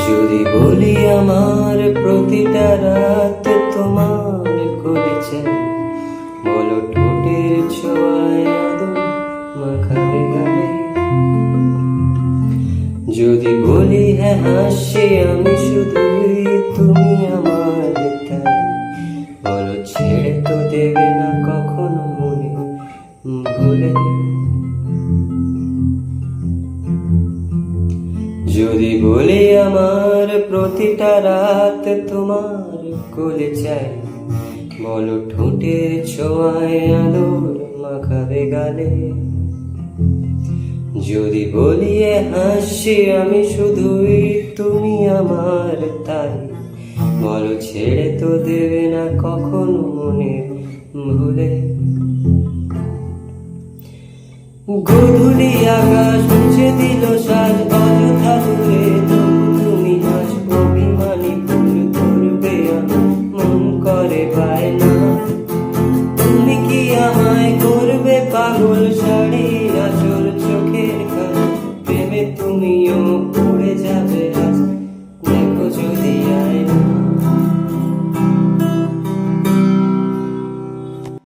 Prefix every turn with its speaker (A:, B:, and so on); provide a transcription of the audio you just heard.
A: যদি বলি আমার প্রতিটা রাত তোমার কোলে চাই, বলো ঠোঁটের ছোঁয়ায় আদর মাখাবে গালে। যদি বলি হ্যাঁ হাসি আমি শুধুই, তুমি আমার তাই, বলো ছেড়ে তো দেবে না কখনো মনে ভুলে। যদি বলি আমার প্রতিটা রাত তোমার কোলে চাই, বলো ঠোঁটের ছোঁয়ায় আদর মাখাবে গালে। যদি বলি হাসি আমি শুধুই, তুমি আমার তাই, বলো ছেড়ে তো দেবে না কখনো মনে ভুলে। গধূলি আকাশ মুছে দিল সাজ, অযথা দূরে